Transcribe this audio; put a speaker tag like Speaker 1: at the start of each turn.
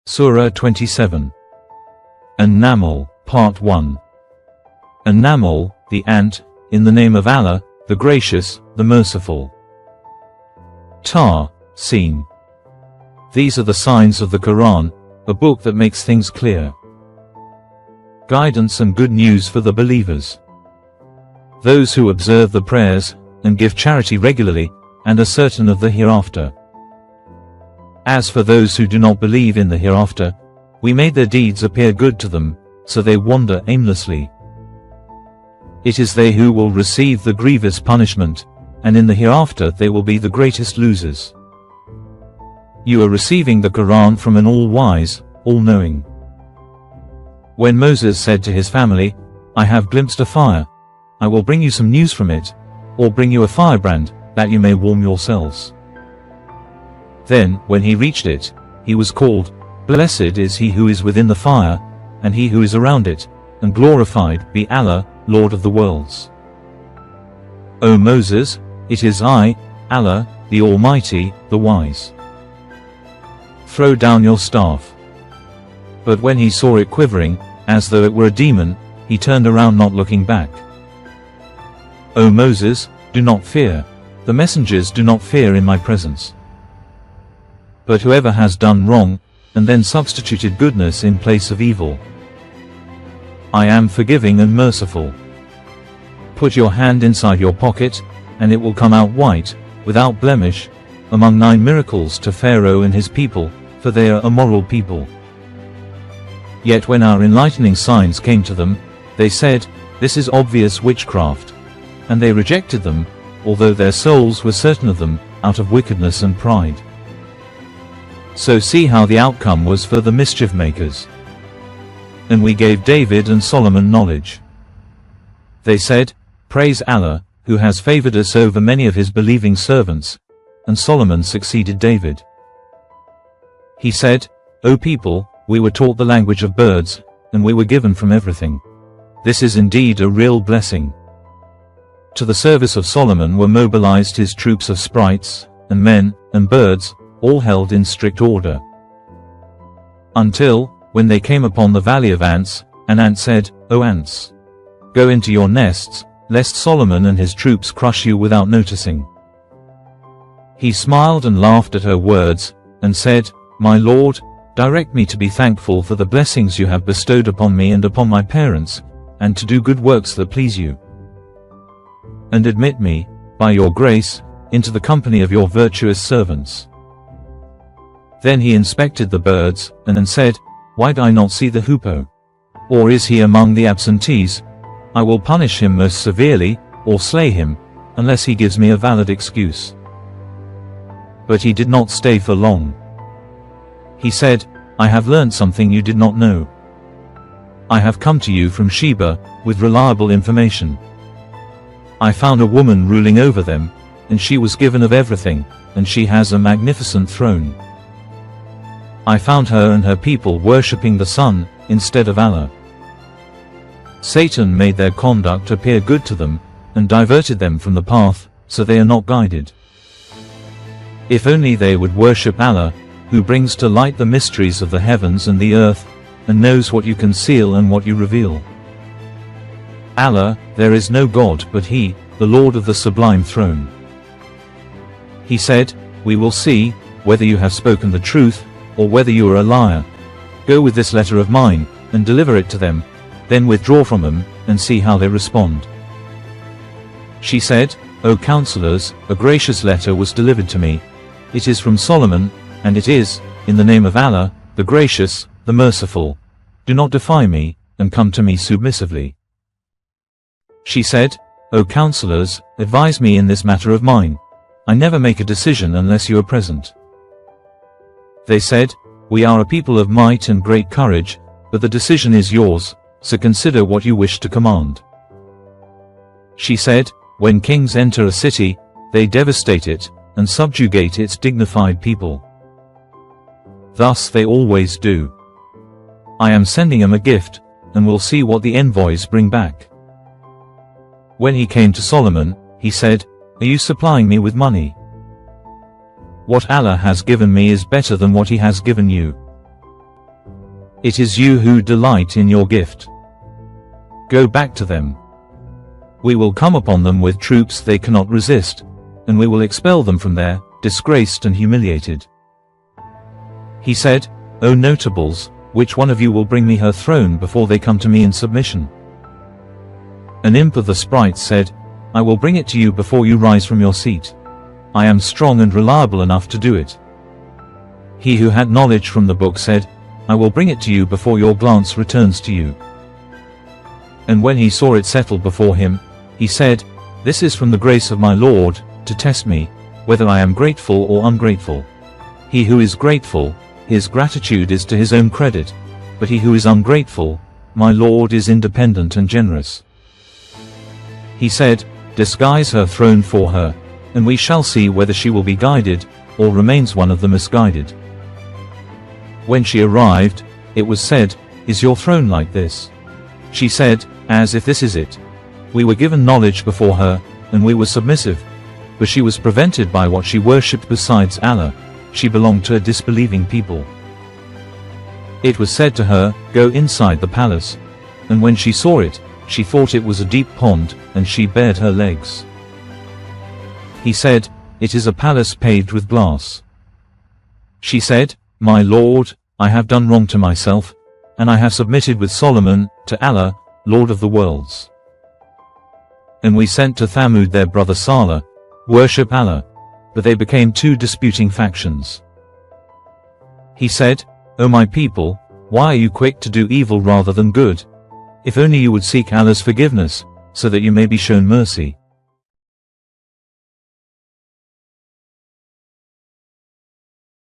Speaker 1: Surah 27. And Naml, Part 1. And Naml, the ant, in the name of Allah, the Gracious, the Merciful. Seen. These are the signs of the Quran, a book that makes things clear. Guidance and good news for the believers. Those who observe the prayers, and give charity regularly, and are certain of the hereafter. As for those who do not believe in the hereafter, we made their deeds appear good to them, so they wander aimlessly. It is they who will receive the grievous punishment, and in the hereafter they will be the greatest losers. You are receiving the Quran from an all-wise, all-knowing. When Moses said to his family, I have glimpsed a fire, I will bring you some news from it, or bring you a firebrand, that you may warm yourselves. Then, when he reached it, he was called, Blessed is he who is within the fire, and he who is around it, and glorified be Allah, Lord of the worlds. O Moses, it is I, Allah, the Almighty, the Wise. Throw down your staff. But when he saw it quivering, as though it were a demon, he turned around not looking back. O Moses, do not fear. The messengers do not fear in my presence. But whoever has done wrong, and then substituted goodness in place of evil, I am forgiving and merciful. Put your hand inside your pocket, and it will come out white, without blemish, among 9 miracles to Pharaoh and his people, for they are immoral people. Yet when our enlightening signs came to them, they said, This is obvious witchcraft. And they rejected them, although their souls were certain of them, out of wickedness and pride. So see how the outcome was for the mischief makers. And we gave David and Solomon knowledge. They said, Praise Allah, who has favored us over many of his believing servants. And Solomon succeeded David. He said, O people, we were taught the language of birds, and we were given from everything. This is indeed a real blessing. To the service of Solomon were mobilized his troops of sprites, and men, and birds, all held in strict order. Until, when they came upon the valley of ants, an ant said, O ants, go into your nests, lest Solomon and his troops crush you without noticing. He smiled and laughed at her words, and said, My Lord, direct me to be thankful for the blessings you have bestowed upon me and upon my parents, and to do good works that please you. And admit me, by your grace, into the company of your virtuous servants. Then he inspected the birds, and said, Why do I not see the hoopoe? Or is he among the absentees? I will punish him most severely, or slay him, unless he gives me a valid excuse. But he did not stay for long. He said, I have learned something you did not know. I have come to you from Sheba, with reliable information. I found a woman ruling over them, and she was given of everything, and she has a magnificent throne. I found her and her people worshipping the sun, instead of Allah. Satan made their conduct appear good to them, and diverted them from the path, so they are not guided. If only they would worship Allah, who brings to light the mysteries of the heavens and the earth, and knows what you conceal and what you reveal. Allah, there is no God but He, the Lord of the sublime throne. He said, We will see, whether you have spoken the truth, or whether you are a liar. Go with this letter of mine, and deliver it to them, then withdraw from them, and see how they respond. She said, O counselors, a gracious letter was delivered to me. It is from Solomon, and it is, in the name of Allah, the Gracious, the Merciful. Do not defy me, and come to me submissively. She said, O counselors, advise me in this matter of mine. I never make a decision unless you are present. They said, We are a people of might and great courage, but the decision is yours, so consider what you wish to command. She said, When kings enter a city, they devastate it, and subjugate its dignified people. Thus they always do. I am sending him a gift, and will see what the envoys bring back. When he came to Solomon, he said, Are you supplying me with money? What Allah has given me is better than what He has given you. It is you who delight in your gift. Go back to them. We will come upon them with troops they cannot resist, and we will expel them from there, disgraced and humiliated." He said, "O notables, which one of you will bring me her throne before they come to me in submission?" An imp of the sprites said, "I will bring it to you before you rise from your seat. I am strong and reliable enough to do it." He who had knowledge from the book said, "I will bring it to you before your glance returns to you." And when he saw it settled before him, he said, "This is from the grace of my Lord, to test me, whether I am grateful or ungrateful. He who is grateful, his gratitude is to his own credit, but he who is ungrateful, my Lord is independent and generous." He said, "Disguise her throne for her, and we shall see whether she will be guided, or remains one of the misguided." When she arrived, it was said, "Is your throne like this?" She said, "As if this is it." We were given knowledge before her, and we were submissive, but she was prevented by what she worshipped besides Allah. She belonged to a disbelieving people. It was said to her, "Go inside the palace," and when she saw it, she thought it was a deep pond, and she bared her legs. He said, "It is a palace paved with glass." She said, "My Lord, I have done wrong to myself, and I have submitted with Solomon, to Allah, Lord of the worlds." And we sent to Thamud their brother Salih, "Worship Allah," but they became two disputing factions. He said, "O my people, why are you quick to do evil rather than good? If only you would seek Allah's forgiveness, so that you may be shown mercy."